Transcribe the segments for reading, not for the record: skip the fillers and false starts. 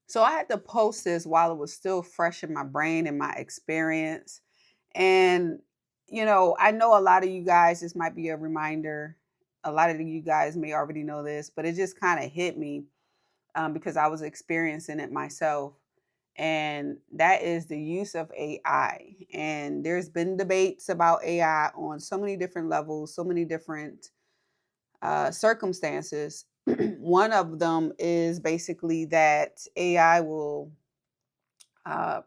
So I had to post this while it was still fresh in my brain and my experience. And, I know a lot of you guys, this might be a reminder. A lot of you guys may already know this, but it just kind of hit me because I was experiencing it myself. And that is the use of AI. And there's been debates about AI on so many different levels, so many different circumstances. One of them is basically that AI will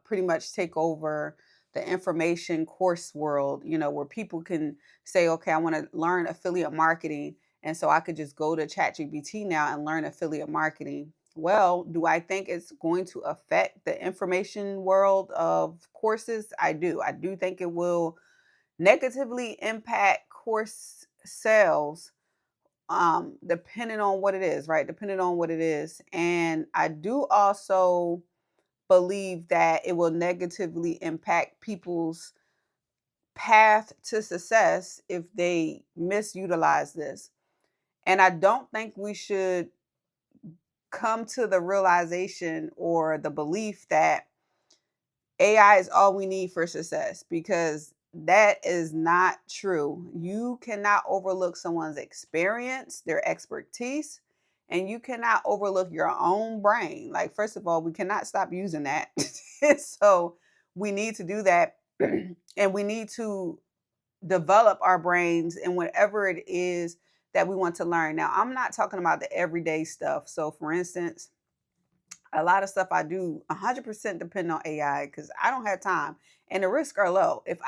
pretty much take over the information course world, where people can say, okay, I want to learn affiliate marketing. And so I could just go to ChatGPT now and learn affiliate marketing. Well, do I think it's going to affect the information world of courses? I do. I do think it will negatively impact course sales, depending on what it is, right? Depending on what it is. And I do also believe that it will negatively impact people's path to success if they misutilize this. And I don't think we should come to the realization or the belief that AI is all we need for success, because that is not true. You cannot overlook someone's experience, their expertise, and you cannot overlook your own brain. Like, first of all, we cannot stop using that. So we need to do that. And we need to develop our brains in whatever it is that we want to learn. Now, I'm not talking about the everyday stuff. So, for instance, a lot of stuff I do 100% depend on AI because I don't have time, and the risks are low if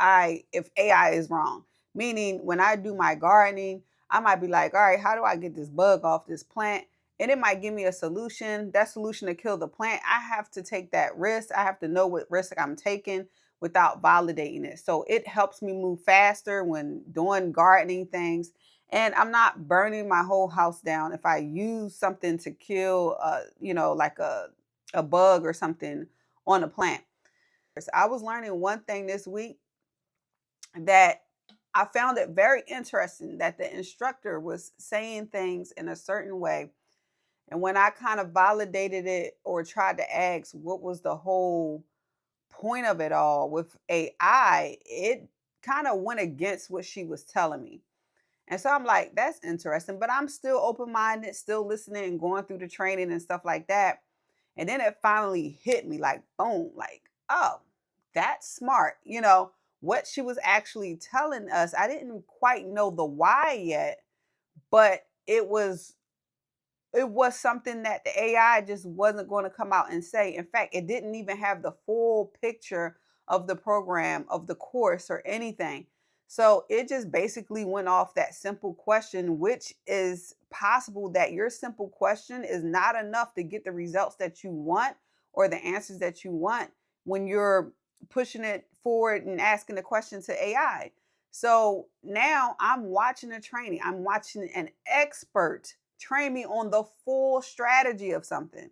AI is wrong. Meaning, when I do my gardening, I might be like, all right, how do I get this bug off this plant? And it might give me a solution. That solution to kill the plant, I have to take that risk. I have to know what risk I'm taking without validating it. So it helps me move faster when doing gardening things, and I'm not burning my whole house down if I use something to kill, like a bug or something on a plant. I was learning one thing this week that I found it very interesting, that the instructor was saying things in a certain way. And when I kind of validated it or tried to ask what was the whole point of it all with AI, it kind of went against what she was telling me. And so I'm like, that's interesting, but I'm still open minded, still listening and going through the training and stuff like that. And then it finally hit me like, boom, like, oh, that's smart. What she was actually telling us, I didn't quite know the why yet, but it was something that the AI just wasn't going to come out and say. In fact, it didn't even have the full picture of the program, of the course, or anything. So it just basically went off that simple question, which is possible that your simple question is not enough to get the results that you want or the answers that you want when you're pushing it forward and asking the question to AI. So now I'm watching a training, I'm watching an expert train me on the full strategy of something.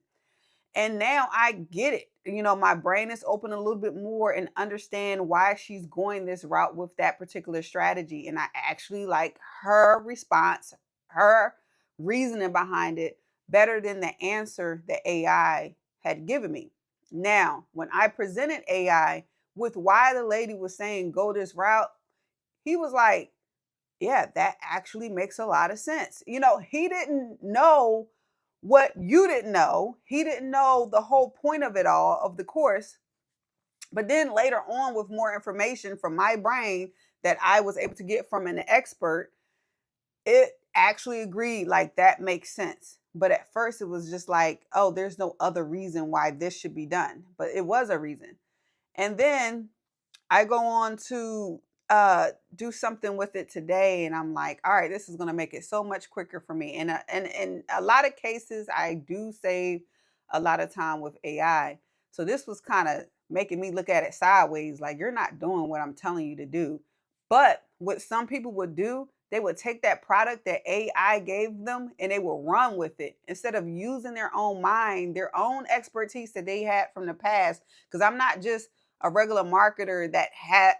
And now I get it. My brain is open a little bit more and understand why she's going this route with that particular strategy. And I actually like her response, her reasoning behind it better than the answer that AI had given me. Now, when I presented AI with why the lady was saying go this route, he was like, yeah, that actually makes a lot of sense. He didn't know what you didn't know. He didn't know the whole point of it all, of the course. But then later on, with more information from my brain that I was able to get from an expert, it actually agreed, like, that makes sense. But at first, it was just like, oh, there's no other reason why this should be done. But it was a reason. And then I go on to do something with it today, and I'm like, all right, this is going to make it so much quicker for me. And in a lot of cases, I do save a lot of time with AI. So this was kind of making me look at it sideways, like, you're not doing what I'm telling you to do. But what some people would do, they would take that product that AI gave them and they would run with it instead of using their own mind, their own expertise that they had from the past. Because I'm not just a regular marketer that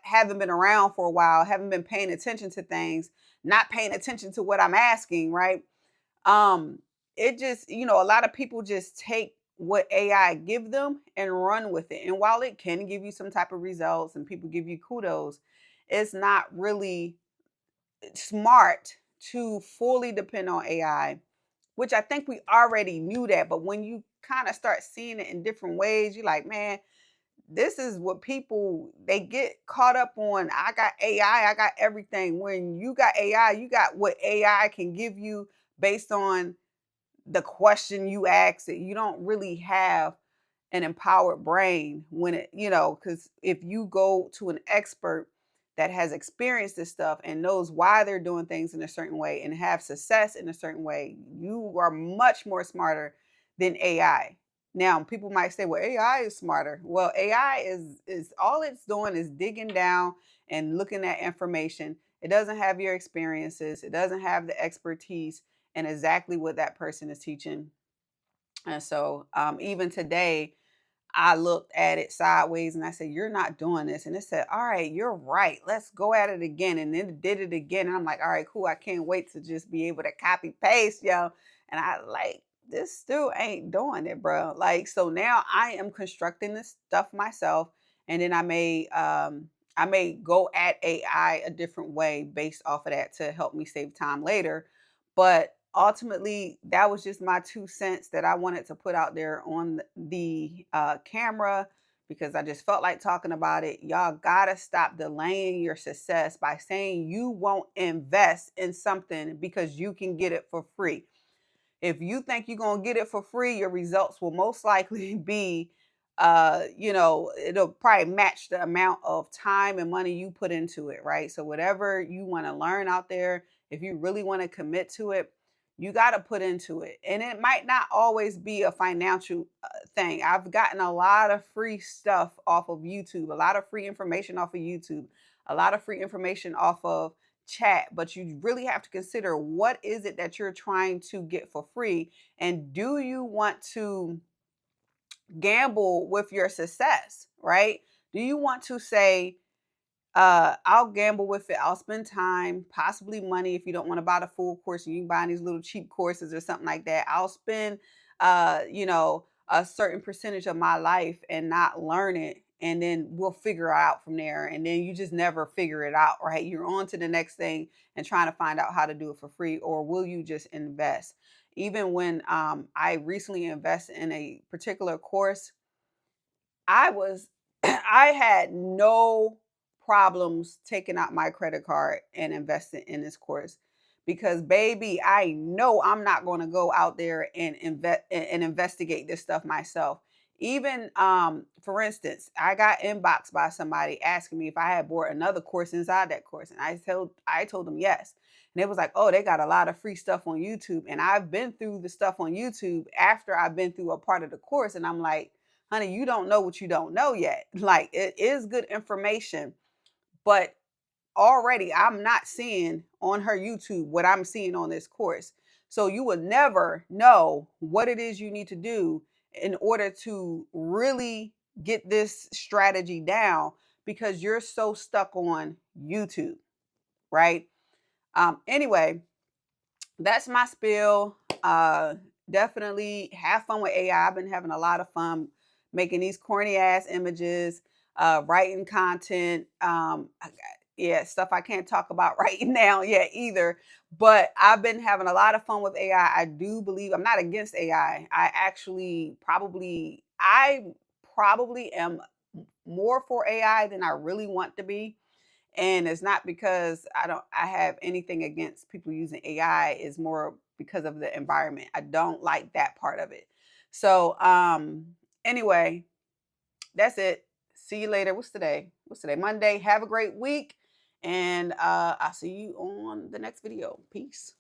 haven't been around for a while, haven't been paying attention to things, not paying attention to what I'm asking, right? Um, it just, a lot of people just take what AI give them and run with it. And while it can give you some type of results and people give you kudos, it's not really smart to fully depend on AI, which I think we already knew that. But when you kind of start seeing it in different ways, you're like, man, this is what people they get caught up on. I got AI, I got everything. When you got AI, you got what AI can give you based on the question you ask it. You don't really have an empowered brain when it, because if you go to an expert that has experienced this stuff and knows why they're doing things in a certain way and have success in a certain way, you are much more smarter than AI. Now, people might say, well, AI is smarter. Well, AI is all it's doing is digging down and looking at information. It doesn't have your experiences. It doesn't have the expertise and exactly what that person is teaching. And so, even today, I looked at it sideways and I said, "You're not doing this." And it said, "All right, you're right. Let's go at it again." And then it did it again. And I'm like, "All right, cool. I can't wait to just be able to copy paste, yo." And I like, this still ain't doing it, bro. Like, so now I am constructing this stuff myself. And then I may go at AI a different way based off of that to help me save time later. But ultimately, that was just my 2 cents that I wanted to put out there on the camera because I just felt like talking about it. Y'all gotta stop delaying your success by saying you won't invest in something because you can get it for free. If you think you're going to get it for free, your results will most likely be, it'll probably match the amount of time and money you put into it, right? So, whatever you want to learn out there, if you really want to commit to it, you got to put into it. And it might not always be a financial thing. I've gotten a lot of free stuff off of YouTube, a lot of free information off of YouTube, a lot of free information off of chat, but you really have to consider what is it that you're trying to get for free, and do you want to gamble with your success, right? Do you want to say, I'll gamble with it. I'll spend time, possibly money if you don't want to buy the full course and you can buy these little cheap courses or something like that. I'll spend a certain percentage of my life and not learn it. And then we'll figure out from there. And then you just never figure it out, right? You're on to the next thing and trying to find out how to do it for free. Or will you just invest? Even when I recently invested in a particular course, I was I had no problems taking out my credit card and investing in this course because baby, I know I'm not going to go out there and investigate this stuff myself. Even for instance, I got inboxed by somebody asking me if I had bought another course inside that course, and I told them yes. And it was like, oh, they got a lot of free stuff on YouTube. And I've been through the stuff on YouTube after I've been through a part of the course. And I'm like, honey, you don't know what you don't know yet. Like, it is good information, but already I'm not seeing on her YouTube what I'm seeing on this course. So you will never know what it is you need to do in order to really get this strategy down because you're so stuck on YouTube, right? Anyway, that's my spiel. Definitely have fun with AI. I've been having a lot of fun making these corny ass images, writing content. Yeah, stuff I can't talk about right now yet either. But I've been having a lot of fun with AI. I do believe I'm not against AI. I probably am more for AI than I really want to be, and it's not because I have anything against people using AI. It's more because of the environment. I don't like that part of it. So anyway, that's it. See you later. What's today? Monday. Have a great week. And I'll see you on the next video. Peace.